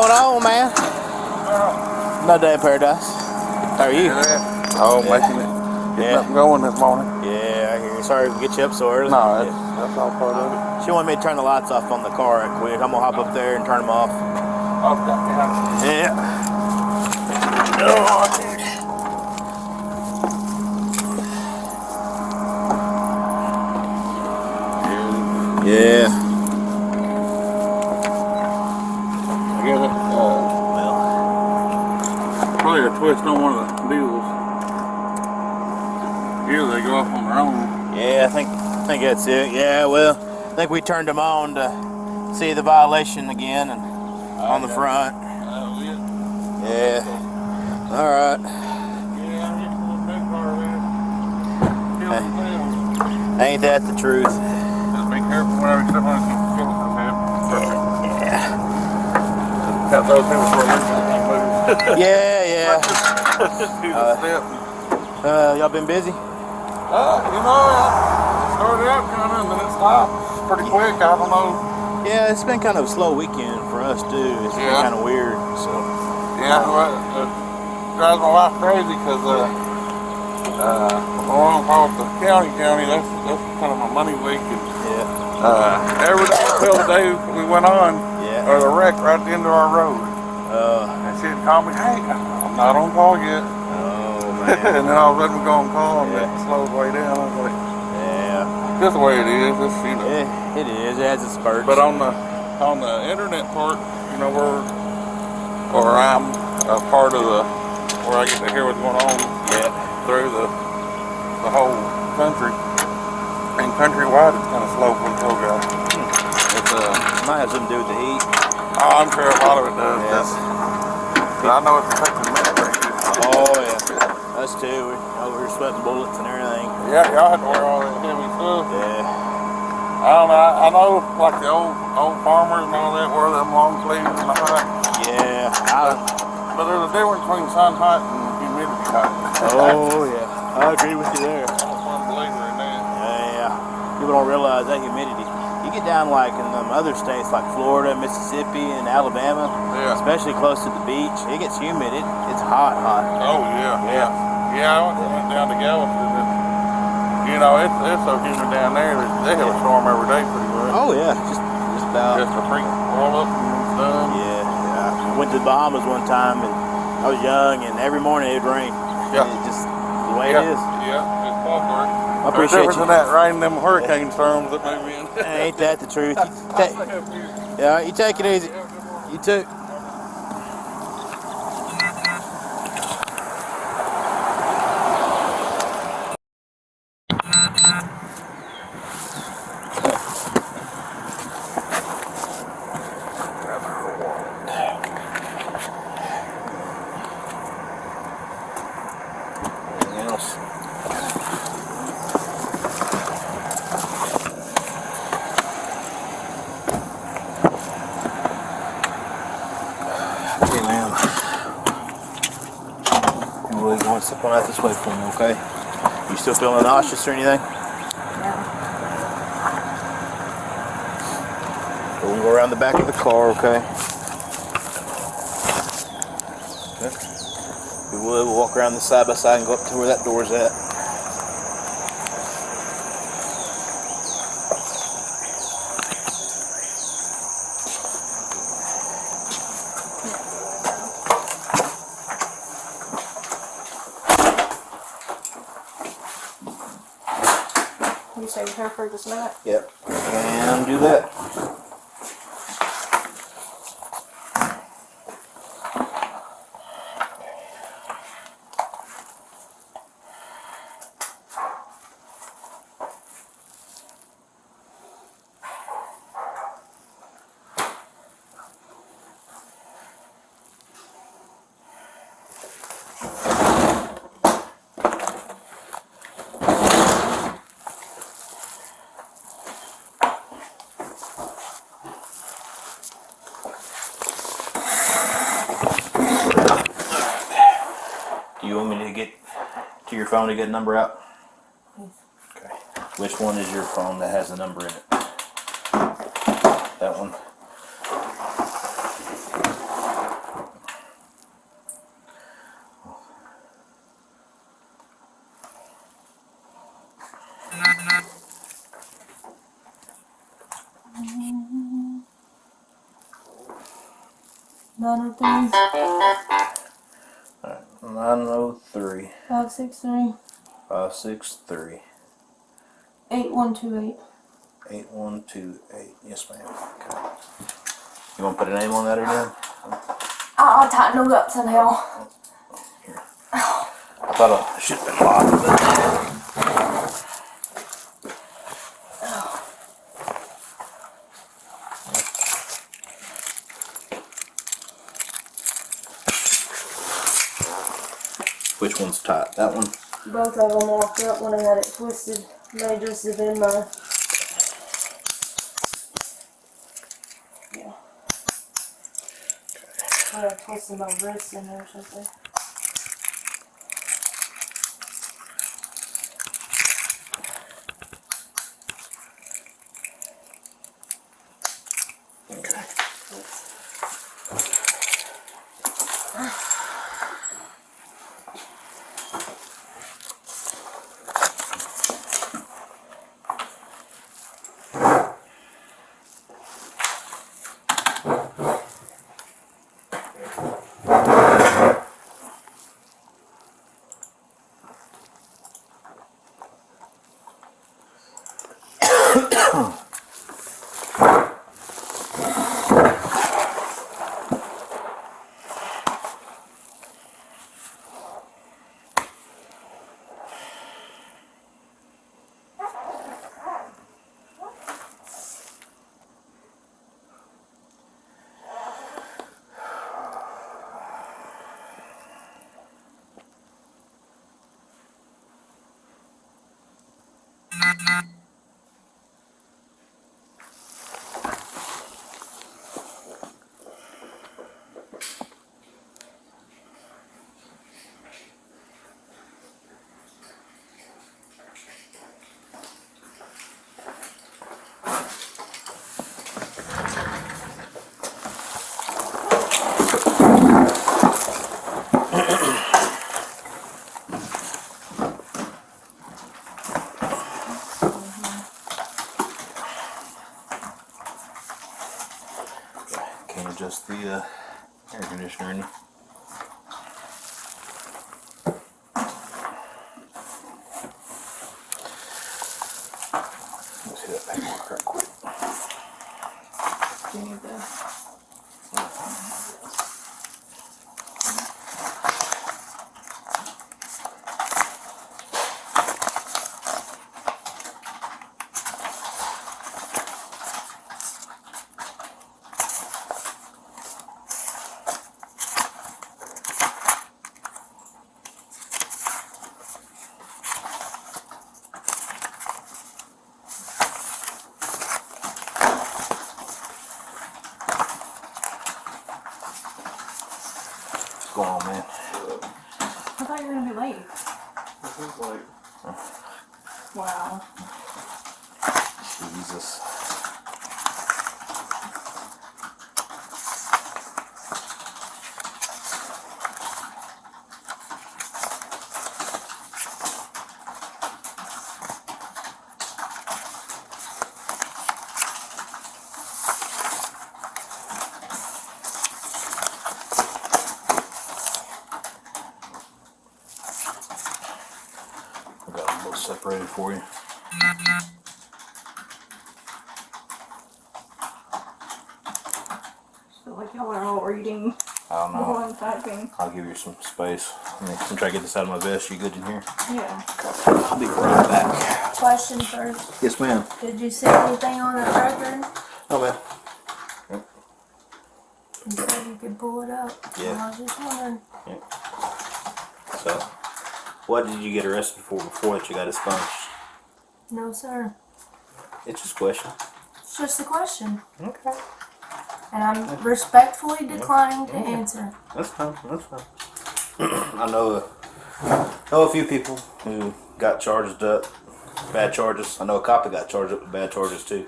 going on, man? No day in paradise. How are you? Oh, making it. Getting up and going this morning. Yeah, I hear you. Sorry to get you up so early. No, that's all part of it. She wanted me to turn the lights off on the car right quick. I'm gonna hop up there and turn them off. Okay. Yeah. Oh, dude. Yeah. I get it. Probably a twist on one of the deals. Here they go off on their own. Yeah, I think that's it. Yeah, well, I think we turned them on to see the violation again and on the front. Yeah. All right. Ain't that the truth? Just be careful whenever you step on it. Yeah. Got those people for a reason. Yeah. Y'all been busy? You know, it started out kind of, and then it stopped pretty quick. I don't know. Yeah, it's been kind of a slow weekend for us too. It's been kind of weird. So. Yeah, well, it drives my wife crazy because along with the county, that's kind of my money week. And, every day until the day we went on, or the wreck right at the end of our road. And she'd call me, hey, I'm not on call yet. Oh, man. And then all of a sudden we go on call and it slows way down. I was like, just the way it is. It's, you know. Yeah, it is. It has its spurts. But on the internet part, you know, or I'm a part of where I get to hear what's going on through the whole country. And countrywide, it's kind of slow for the tow guy. It's might have something to do with the heat. Oh, I'm sure a lot of it does. I know it's affecting me. Oh yeah, us too. We're sweating bullets and everything. Yeah, y'all had to wear all that heavy stuff. Yeah. I don't know. I know like the old farmers and all that wear them long sleeves and all that. Yeah. But there's a difference between sun hot and humidity hot. Oh yeah, I agree with you there. I'm a firm believer in that. Yeah. People don't realize that humidity. You get down like in other states like Florida, Mississippi, and Alabama, especially close to the beach, it gets humid. It's hot. Oh yeah. I went down to Galveston and you know it's so humid down there that they have a storm every day pretty much. Oh yeah, just about. Just a freak roll up and it's done. Yeah. I went to the Bahamas one time and I was young and every morning it'd rain. Yeah. It's just the way it is. Yeah, it's clockwork. I appreciate you. That rain, them hurricane storms that move in. Ain't that the truth? You take it easy. You too. Anything else? Step on out this way for me, okay? You still feeling nauseous or anything? We'll go around the back of the car, okay? We'll walk around the side by side and go up to where that door's at. You say her for this minute? Yep. And do that. to your phone to get a number out? Please. Okay. Which one is your phone that has a number in it? That one? Nine 903 563 563 8128. 8128. Yes, ma'am. Okay. You want to put a name on that or not? I'll tighten those up somehow. Here. I thought I should have been locked, but. Which one's tight? That one? Both of them walked up when I had it twisted. They just have been my. Yeah. I got twisted my wrist in there or something. Okay. Adjust the air conditioner in. Let's see that paperwork right quick. Do you need the? What's going on, man? I thought you were gonna be late. This is like, Wow. Jesus. I got them both separated for you. So like y'all are all reading I don't know. while I'm typing. I'll give you some space. I'm trying to get this out of my vest. You good in here? Yeah. I'll be right back. Question first. Yes, ma'am. Did you see anything on the record? Oh, man. You said you could pull it up. Yeah. I was just wondering. So, what did you get arrested for before that you got expunged? No, sir. It's just a question. It's just a question. Okay. And I'm respectfully declining to answer. That's fine. That's fine. I know know a few people who got charged up, bad charges. I know a cop that got charged up with bad charges too,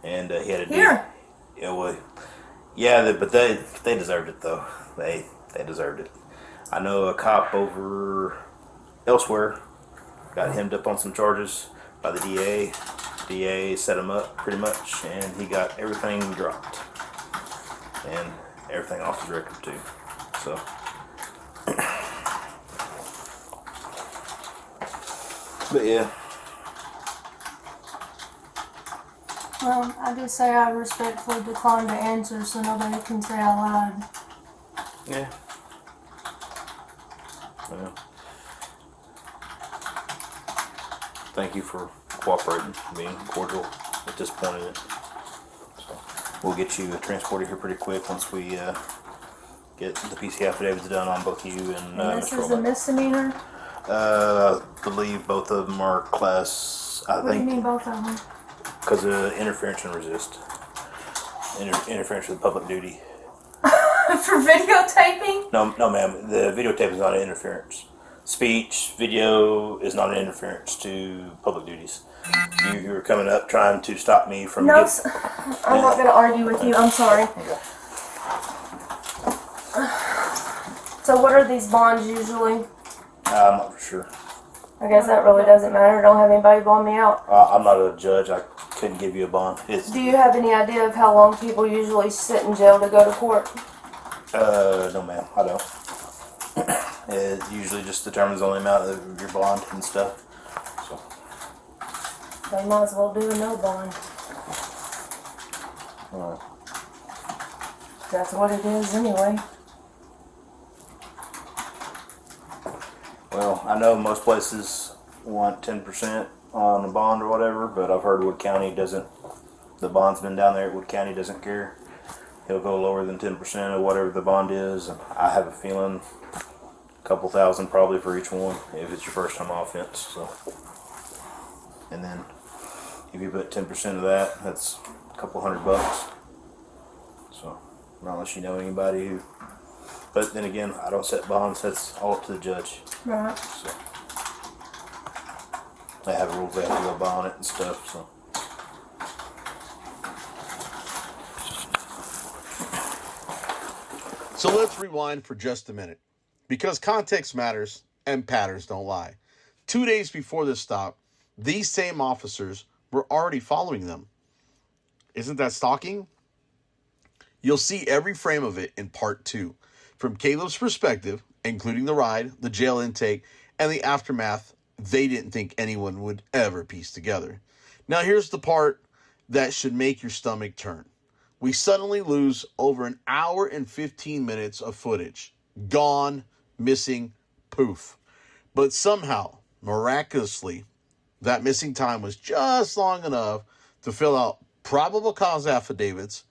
and he had to Here. Yeah, well, yeah, but they deserved it though. They deserved it. I know a cop over elsewhere got hemmed up on some charges by the DA. DA set him up pretty much, and he got everything dropped and everything off his record too. So. But yeah. Well, I just say I respectfully declined to answer so nobody can say I lied. Yeah. Well, thank you for cooperating, being cordial at this point in it. So we'll get you transported here pretty quick once we get the PC affidavits done on both you and And this Mr. is a misdemeanor? I believe both of them are class, I What do you think, mean both of them? because of interference and resist. Interference with public duty. For videotaping? No, ma'am. The videotape is not an interference. Speech, video is not an interference to public duties. You were coming up trying to stop me from. No, I'm not going to argue with you. I'm sorry. Okay. So what are these bonds usually? I'm not for sure. I guess that really doesn't matter. Don't have anybody bond me out. I'm not a judge. I couldn't give you a bond. Do you have any idea of how long people usually sit in jail to go to court? No, ma'am. I don't. It usually just determines on the amount of your bond and stuff. So. They might as well do a no bond. That's what it is anyway. Well, I know most places want 10% on the bond or whatever, but I've heard Wood County doesn't. The bondsman down there at Wood County doesn't care. He'll go lower than 10% of whatever the bond is. And I have a feeling a couple thousand probably for each one if it's your first time offense. So, and then if you put 10% of that, that's a couple $100. So, not unless you know anybody who. But then again, I don't set bonds. That's all up to the judge. Right. So they have rules they have to go by on it and stuff. So. So let's rewind for just a minute, because context matters and patterns don't lie. 2 days before this stop, these same officers were already following them. Isn't that stalking? You'll see every frame of it in part 2, from Caleb's perspective, including the ride, the jail intake, and the aftermath they didn't think anyone would ever piece together. Now here's the part that should make your stomach turn. We suddenly lose over an hour and 15 minutes of footage. Gone, missing, poof. But somehow, miraculously, that missing time was just long enough to fill out probable cause affidavits,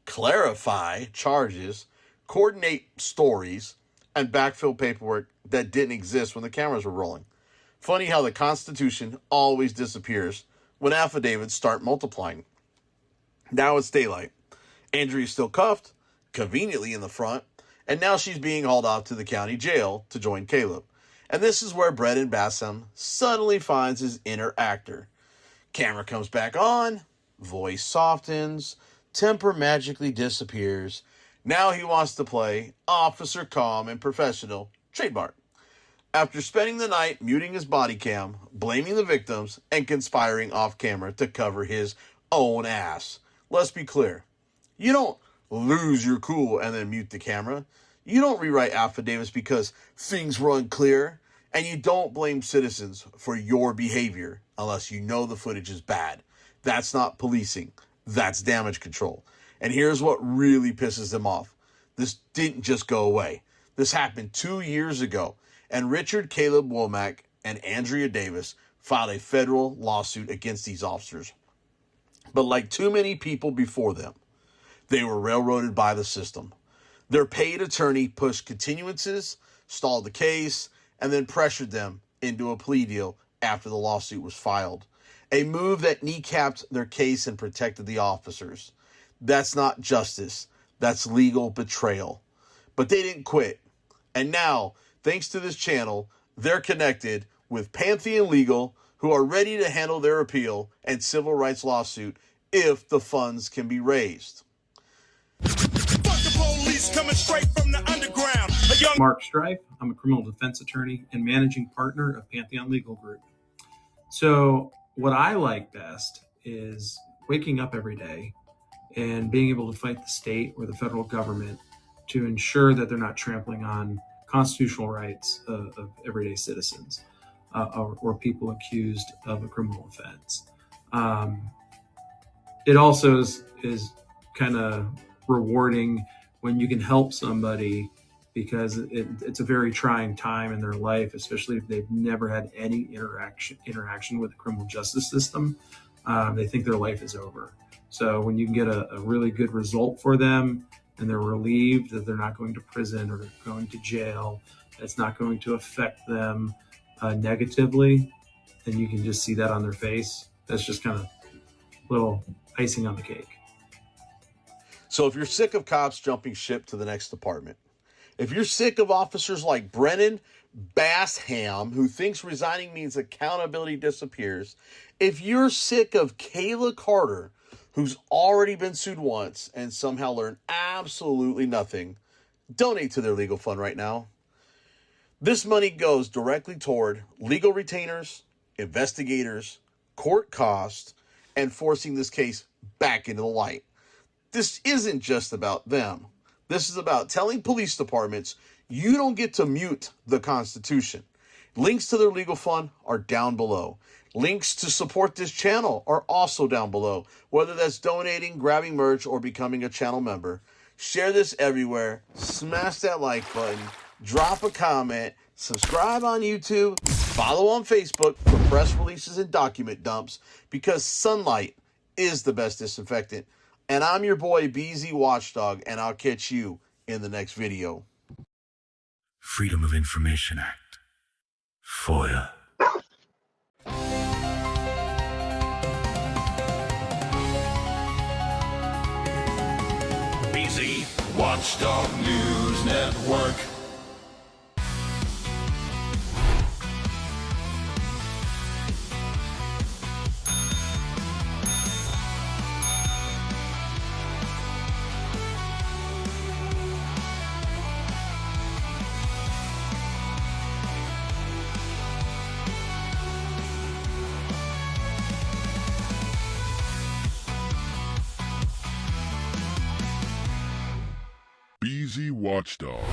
clarify charges, coordinate stories, and backfill paperwork that didn't exist when the cameras were rolling. Funny how the Constitution always disappears when affidavits start multiplying. Now it's daylight. Andrea's still cuffed, conveniently in the front, and now she's being hauled off to the county jail to join Caleb. And this is where Brennan Bassham suddenly finds his inner actor. Camera comes back on, voice softens, temper magically disappears. Now he wants to play Officer Calm and Professional, trademark. After spending the night muting his body cam, blaming the victims, and conspiring off camera to cover his own ass. Let's be clear. You don't lose your cool and then mute the camera. You don't rewrite affidavits because things were unclear. And you don't blame citizens for your behavior unless you know the footage is bad. That's not policing. That's damage control. And here's what really pisses them off. This didn't just go away. This happened 2 years ago. And Richard Caleb Womack and Andrea Davis filed a federal lawsuit against these officers. But like too many people before them, they were railroaded by the system. Their paid attorney pushed continuances, stalled the case, and then pressured them into a plea deal after the lawsuit was filed. A move that kneecapped their case and protected the officers. That's not justice. That's legal betrayal. But they didn't quit. And now, thanks to this channel, they're connected with Pantheon Legal, who are ready to handle their appeal and civil rights lawsuit if the funds can be raised. Mark Strife. I'm a criminal defense attorney and managing partner of Pantheon Legal Group. So what I like best is waking up every day and being able to fight the state or the federal government to ensure that they're not trampling on constitutional rights of everyday citizens or people accused of a criminal offense. It also is kind of rewarding when you can help somebody, because it's a very trying time in their life, especially if they've never had any interaction with the criminal justice system. They think their life is over. So when you can get a really good result for them and they're relieved that they're not going to prison or going to jail, it's not going to affect them negatively, and you can just see that on their face. That's just kind of a little icing on the cake. So if you're sick of cops jumping ship to the next department, if you're sick of officers like Brennan Bassham, who thinks resigning means accountability disappears, if you're sick of Kaela Carter, who's already been sued once and somehow learned absolutely nothing, donate to their legal fund right now. This money goes directly toward legal retainers, investigators, court costs, and forcing this case back into the light. This isn't just about them. This is about telling police departments you don't get to mute the Constitution. Links to their legal fund are down below. Links to support this channel are also down below, whether that's donating, grabbing merch, or becoming a channel member. Share this everywhere. Smash that like button. Drop a comment. Subscribe on YouTube. Follow on Facebook for press releases and document dumps, because sunlight is the best disinfectant. And I'm your boy, BZ Watchdog, and I'll catch you in the next video. Freedom of Information Act. FOIA. BZ Watchdog News Network. BZ Watchdog.